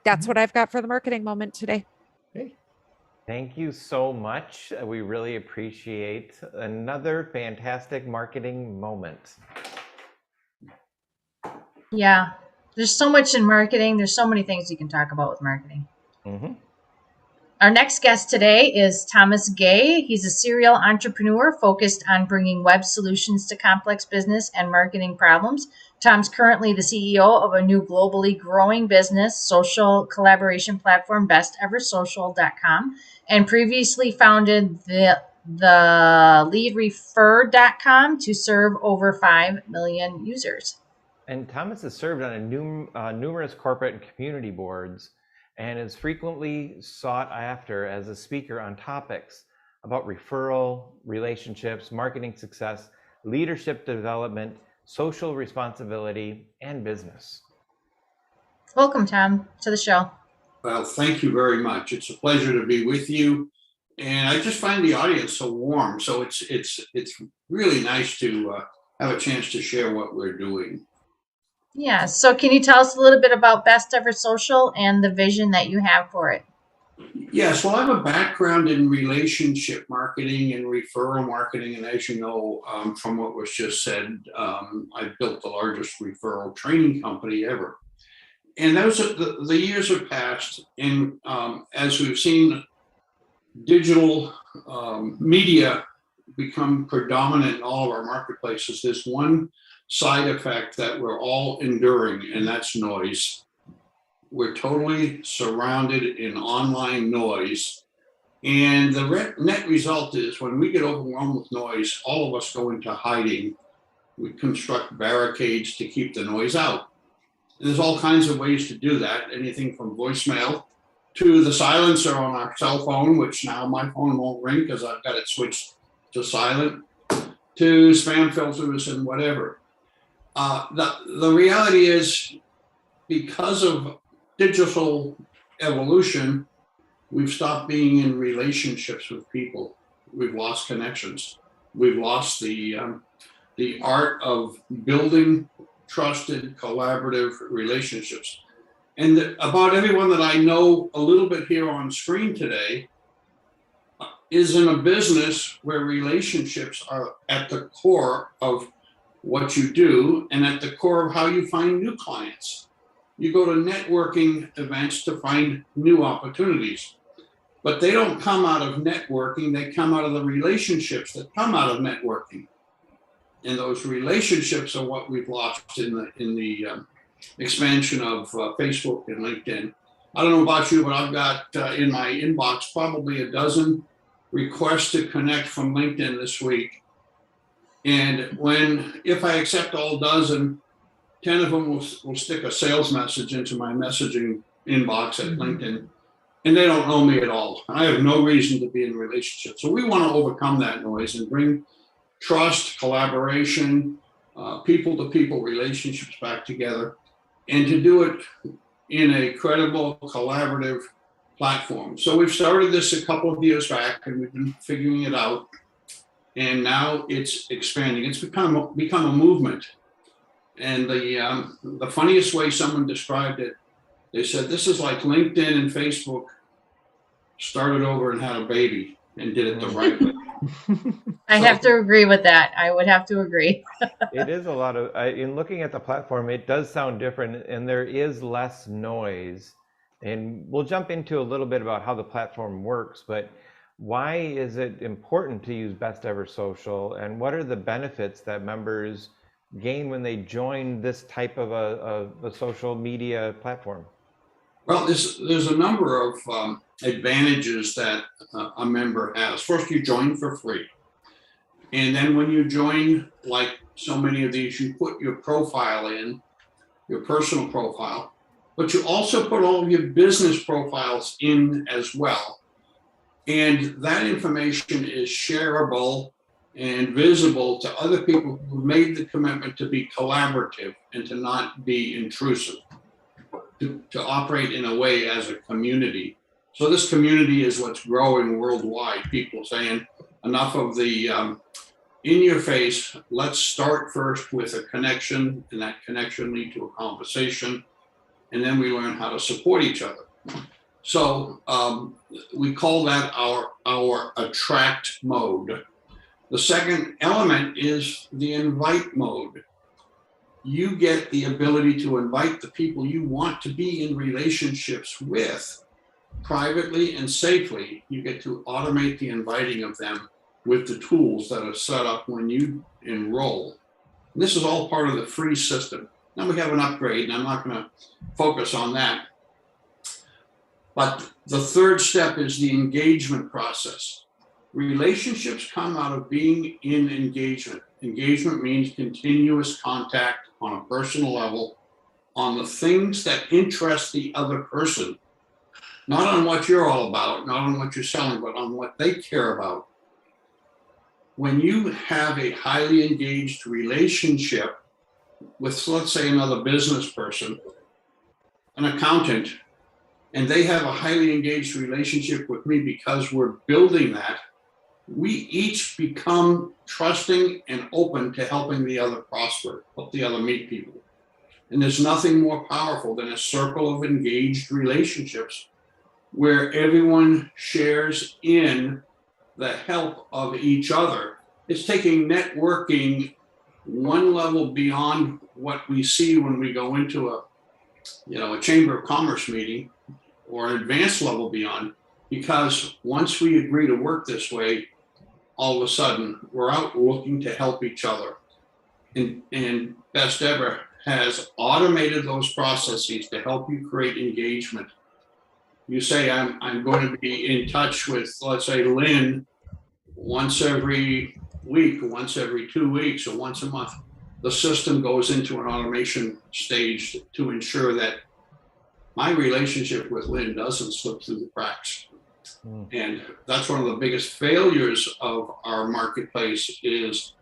That's what I've got for the marketing moment today. Okay. Thank you so much. We really appreciate another fantastic marketing moment. Yeah. There's so much in marketing. There's so many things you can talk about with marketing. Mm-hmm. Our next guest today is Thomas Gay. He's a serial entrepreneur focused on bringing web solutions to complex business and marketing problems. Tom's currently the CEO of a new globally growing business social collaboration platform, besteversocial.com, and previously founded the leadrefer.com to serve over 5 million users. And Thomas has served on numerous corporate and community boards and is frequently sought after as a speaker on topics about referral, relationships, marketing success, leadership development, social responsibility, and business. Welcome, Tom, to the show. Well, thank you very much. It's a pleasure to be with you. And I just find the audience so warm. So it's really nice to have a chance to share what we're doing. Yeah. So can you tell us a little bit about Best Ever Social and the vision that you have for it? Yes, well, I have a background in relationship marketing and referral marketing. And as you know, from what was just said, I built the largest referral training company ever. And those the years have passed. And as we've seen digital media become predominant in all of our marketplaces, there's one side effect that we're all enduring, and that's noise. We're totally surrounded in online noise. And the net result is when we get overwhelmed with noise, all of us go into hiding. We construct barricades to keep the noise out. And there's all kinds of ways to do that, anything from voicemail to the silencer on our cell phone, which now my phone won't ring because I've got it switched to silent, to spam filters and whatever. The reality is, because of digital evolution, we've stopped being in relationships with people. We've lost connections. We've lost the art of building trusted, collaborative relationships. And about everyone that I know a little bit here on screen today is in a business where relationships are at the core of what you do and at the core of how you find new clients. You go to networking events to find new opportunities, but they don't come out of networking. They come out of the relationships that come out of networking. And those relationships are what we've lost in the expansion of Facebook and LinkedIn. I don't know about you, but I've got in my inbox probably a dozen request to connect from LinkedIn this week. And if I accept all dozen, 10 of them will stick a sales message into my messaging inbox at LinkedIn, and they don't know me at all. I have no reason to be in a relationship. So we want to overcome that noise and bring trust, collaboration, people-to-people relationships back together, and to do it in a credible, collaborative platform. So we've started this a couple of years back, and we've been figuring it out. And now it's expanding. It's become a movement. And the funniest way someone described it, they said, this is like LinkedIn and Facebook started over and had a baby and did it the right way. I have to agree with that. I would have to agree. It is a lot of, in looking at the platform, it does sound different, and there is less noise. And we'll jump into a little bit about how the platform works, but why is it important to use Best Ever Social, and what are the benefits that members gain when they join this type of a social media platform? Well, there's a number of advantages that a member has. First, you join for free. And then when you join, like so many of these, you put your profile in, your personal profile, but you also put all of your business profiles in as well. And that information is shareable and visible to other people who made the commitment to be collaborative and to not be intrusive, to operate in a way as a community. So this community is what's growing worldwide. People saying enough of the in your face, let's start first with a connection, and that connection lead to a conversation, and then we learn how to support each other. So we call that our attract mode. The second element is the invite mode. You get the ability to invite the people you want to be in relationships with privately and safely. You get to automate the inviting of them with the tools that are set up when you enroll. And this is all part of the free system. Now we have an upgrade, and I'm not going to focus on that. But the third step is the engagement process. Relationships come out of being in engagement. Engagement means continuous contact on a personal level on the things that interest the other person, not on what you're all about, not on what you're selling, but on what they care about. When you have a highly engaged relationship with, let's say, another business person, an accountant, and they have a highly engaged relationship with me because we're building that, we each become trusting and open to helping the other prosper, help the other meet people. And there's nothing more powerful than a circle of engaged relationships where everyone shares in the help of each other. It's taking networking one level beyond what we see when we go into a Chamber of Commerce meeting, or an advanced level beyond, because once we agree to work this way, all of a sudden we're out looking to help each other. And Best Ever has automated those processes to help you create engagement. You say, I'm going to be in touch with, let's say, Lynn once every week, once every 2 weeks, or once a month. The system goes into an automation stage to ensure that my relationship with Lynn doesn't slip through the cracks. And that's one of the biggest failures of our marketplace is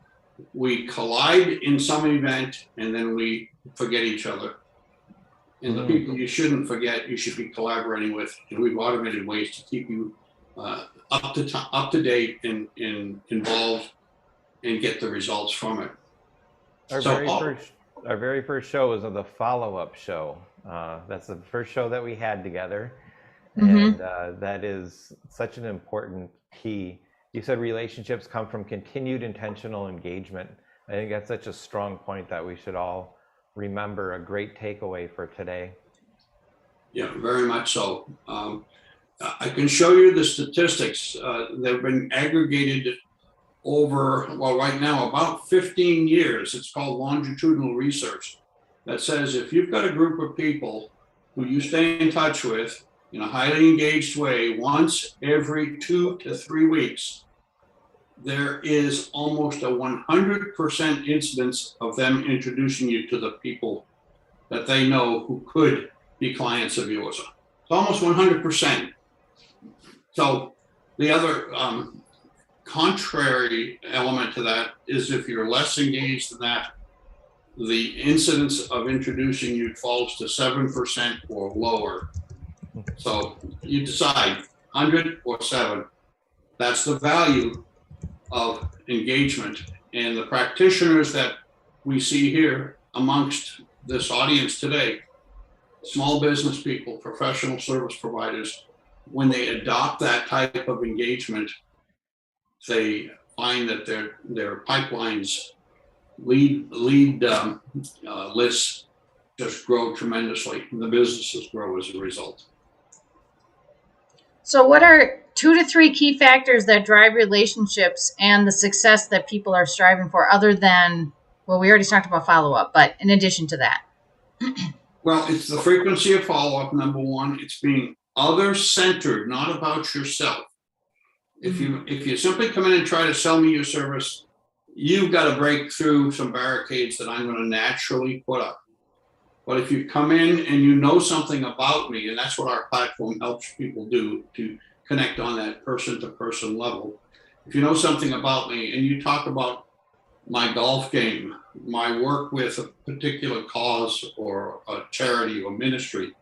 we collide in some event and then we forget each other. And the people you shouldn't forget, you should be collaborating with. And we've automated ways to keep you up to date and involved and get the results from it. Our very first show was the follow-up show. That's the first show that we had together. And that is such an important key. You said relationships come from continued intentional engagement. I think that's such a strong point that we should all remember, a great takeaway for today. Yeah, very much so. I can show you the statistics. They've been aggregated over, well, right now, about 15 years. It's called longitudinal research that says if you've got a group of people who you stay in touch with in a highly engaged way once every 2 to 3 weeks, there is almost a 100% incidence of them introducing you to the people that they know who could be clients of yours. It's almost 100%. So the other contrary element to that is if you're less engaged than that, the incidence of introducing you falls to 7% or lower. So you decide 100 or 7. That's the value of engagement. And the practitioners that we see here amongst this audience today, small business people, professional service providers, when they adopt that type of engagement, they find that their pipelines, lead lists just grow tremendously, and the businesses grow as a result. So what are 2 to 3 key factors that drive relationships and the success that people are striving for, other than, well, we already talked about follow-up, but in addition to that? Well, it's the frequency of follow-up, number one. It's being other-centered, not about yourself. If you simply come in and try to sell me your service, you've got to break through some barricades that I'm going to naturally put up. But if you come in and you know something about me, and that's what our platform helps people do, to connect on that person-to-person level. If you know something about me and you talk about my golf game, my work with a particular cause or a charity or ministry,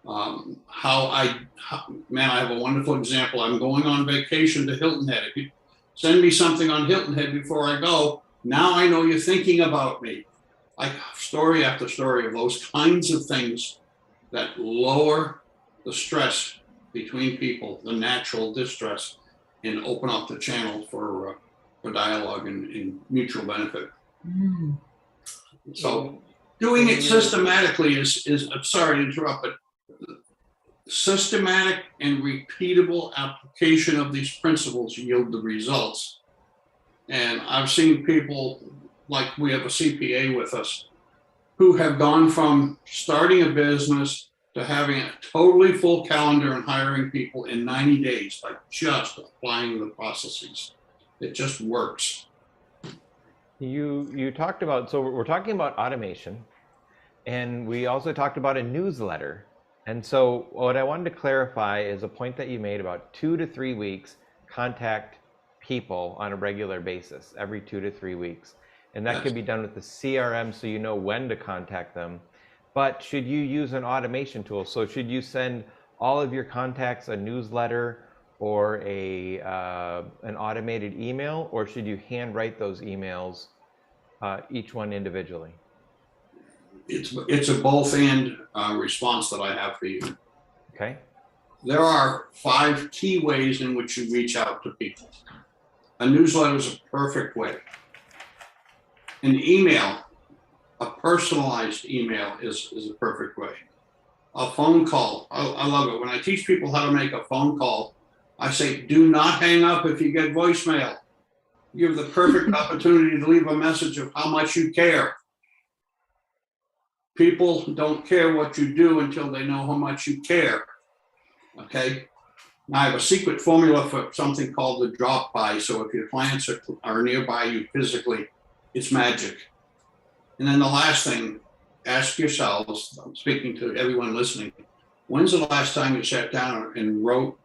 I have a wonderful example. I'm going on vacation to Hilton Head. If you send me something on Hilton Head before I go, now I know you're thinking about me. Like story after story of those kinds of things that lower the stress between people, the natural distress, and open up the channel for dialogue and mutual benefit. So doing it systematically is I'm sorry to interrupt, but systematic and repeatable application of these principles yield the results. And I've seen people, like we have a CPA with us, who have gone from starting a business to having a totally full calendar and hiring people in 90 days by just applying the processes. It just works. You talked about, so we're talking about automation, and we also talked about a newsletter. And so what I wanted to clarify is a point that you made about 2 to 3 weeks, contact people on a regular basis, every 2 to 3 weeks. And that could be done with the CRM, so you know when to contact them. But should you use an automation tool? So should you send all of your contacts a newsletter or an automated email, or should you handwrite those emails, each one individually? It's a both and response that I have for you. Okay. There are 5 key ways in which you reach out to people. A newsletter is a perfect way. An email, a personalized email is a perfect way. A phone call, I love it. When I teach people how to make a phone call, I say, do not hang up if you get voicemail. You have the perfect opportunity to leave a message of how much you care. People don't care what you do until they know how much you care. Okay? Now I have a secret formula for something called the drop by. So if your clients are nearby you physically, it's magic. And then the last thing, ask yourselves, I'm speaking to everyone listening, when's the last time you sat down and wrote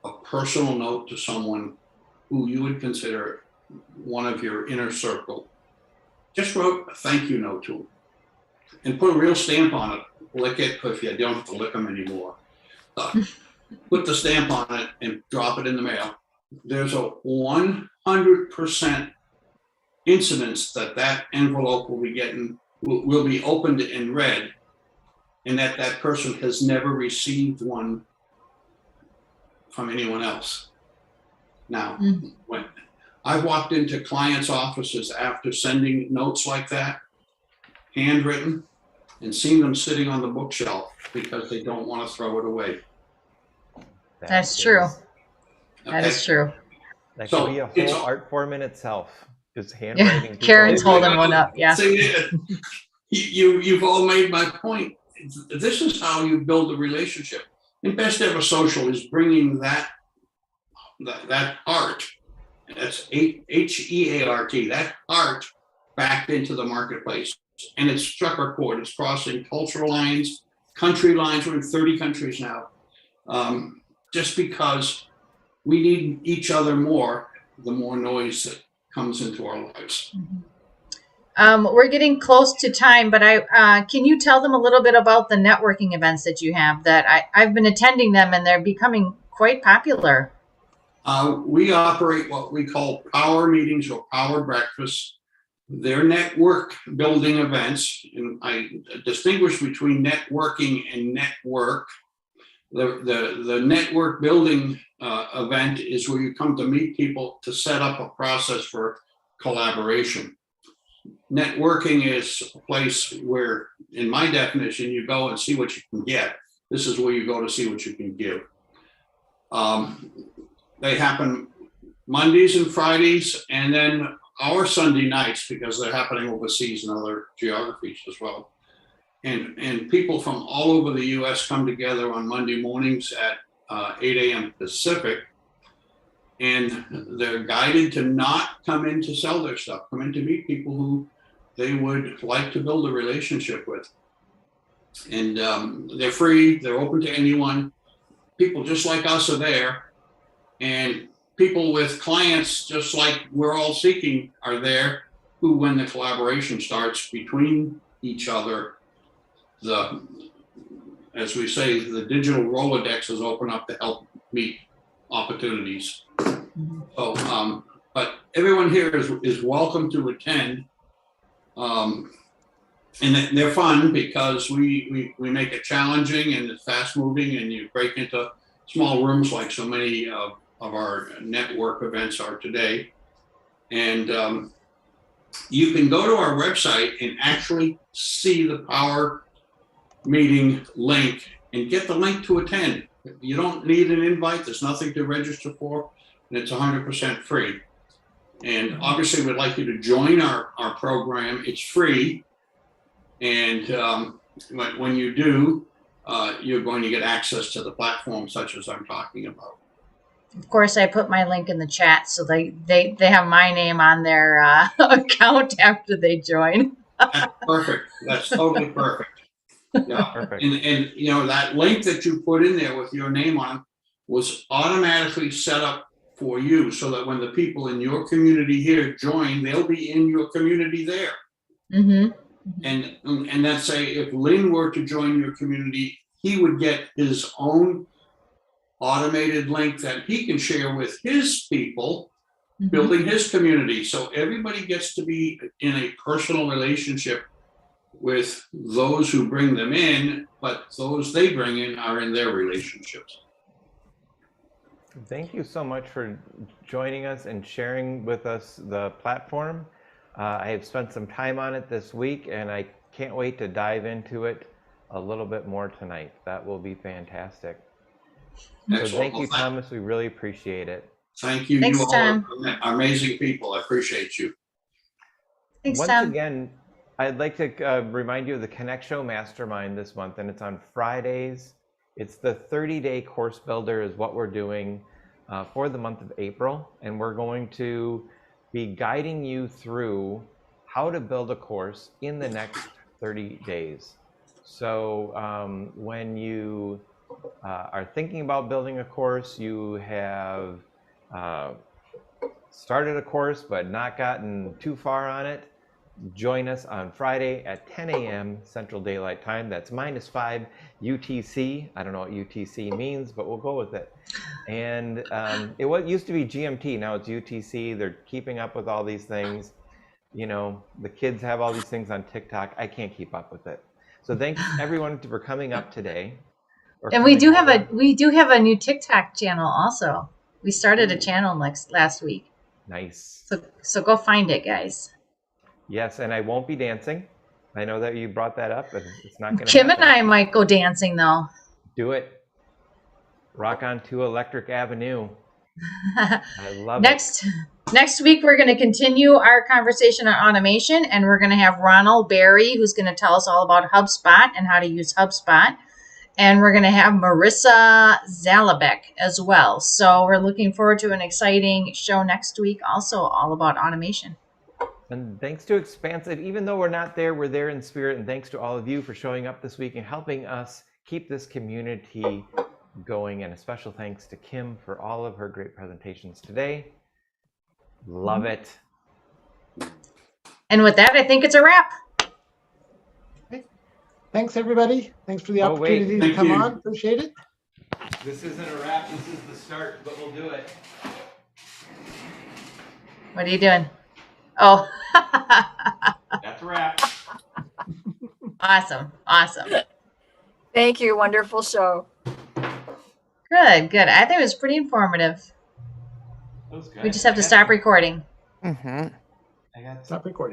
a personal note to someone who you would consider one of your inner circle? Just wrote a thank you note to them and put a real stamp on it. Lick it if you don't have to lick them anymore. Put the stamp on it and drop it in the mail. There's a 100% incidence that envelope will be opened and read, and that person has never received one from anyone else. Now, when I've walked into clients' offices after sending notes like that, handwritten, and seen them sitting on the bookshelf because they don't want to throw it away. That's true. That is true. That So could be a it's whole art form in itself. Is handwriting. Yeah, Karen's people. holding one up. Yeah. See, you've all made my point. This is how you build a relationship. And Best Ever Social is bringing that art, that's HEART, that art back into the marketplace. And it's struck a chord. It's crossing cultural lines, country lines. We're in 30 countries now. Just because we need each other more, the more noise that comes into our lives. We're getting close to time, but can you tell them a little bit about the networking events that you have? That I've been attending them, and they're becoming quite popular. We operate what we call power meetings or power breakfasts. They're network building events, and I distinguish between networking and network. The network building event is where you come to meet people to set up a process for collaboration. Networking is a place where, in my definition, you go and see what you can get. This is where you go to see what you can give. They happen Mondays and Fridays, and then our Sunday nights, because they're happening overseas in other geographies as well. And people from all over the US come together on Monday mornings at 8 a.m. Pacific. And they're guided to not come in to sell their stuff, come in to meet people who they would like to build a relationship with. And they're free, they're open to anyone. People just like us are there. And people with clients, just like we're all seeking, are there, who, when the collaboration starts between each other, as we say, the digital Rolodexes open up to help meet opportunities. So, but everyone here is welcome to attend. And they're fun because we make it challenging and it's fast moving, and you break into small rooms like so many of our network events are today. And you can go to our website and actually see the power meeting link and get the link to attend. You don't need an invite. There's nothing to register for, and it's 100% free. And obviously, we'd like you to join our program. It's free. And when you do, you're going to get access to the platform such as I'm talking about. Of course, I put my link in the chat, so they have my name on their account after they join. That's perfect. That's totally perfect. Yeah, perfect. And you know, that link that you put in there with your name on was automatically set up for you, so that when the people in your community here join, they'll be in your community there. Mm-hmm. And let's say if Lynn were to join your community, he would get his own automated link that he can share with his people, mm-hmm. building his community. So everybody gets to be in a personal relationship with those who bring them in, but those they bring in are in their relationships. Thank you so much for joining us and sharing with us the platform. I have spent some time on it this week, and I can't wait to dive into it a little bit more tonight. That will be fantastic. Excellent. So thank you, Thomas. We really appreciate it. Thank you. Thanks, you all Tom. are amazing people. I appreciate you. Thanks, Once Tom. again, I'd like to remind you of the Connect Show Mastermind this month, and it's on Fridays. It's the 30-day course builder is what we're doing for the month of April, and we're going to be guiding you through how to build a course in the next 30 days. So when you are thinking about building a course, you have started a course but not gotten too far on it, join us on Friday at 10 a.m. Central Daylight Time. That's -5 UTC. I don't know what UTC means, but we'll go with it. And it used to be GMT, now it's UTC. They're keeping up with all these things. You know, the kids have all these things on TikTok. I can't keep up with it. So thanks everyone for coming up today. And we do have a new TikTok channel also. We started a channel last week. Nice. So go find it, guys. Yes, and I won't be dancing. I know that you brought that up, but it's not going to Kim happen. and I might go dancing though. Do it. Rock on to Electric Avenue. I love it. Next week, we're going to continue our conversation on automation, and we're going to have Ronald Berry, who's going to tell us all about HubSpot and how to use HubSpot. And we're going to have Marissa Zalabek as well. So we're looking forward to an exciting show next week, also all about automation. And thanks to Expansive, even though we're not there, we're there in spirit. And thanks to all of you for showing up this week and helping us keep this community going. And a special thanks to Kim for all of her great presentations today. Love it. And with that, I think it's a wrap. Thanks, everybody. Thanks for the Oh, wait. opportunity to Thank come you. on. Appreciate it. This isn't a wrap. This is the start, but we'll do it. What are you doing? Oh, That's a wrap. awesome. Awesome. Thank you. Wonderful show. Good, good. I think it was pretty informative. That was good. We just have to stop recording. Mm-hmm. I got Stop recording.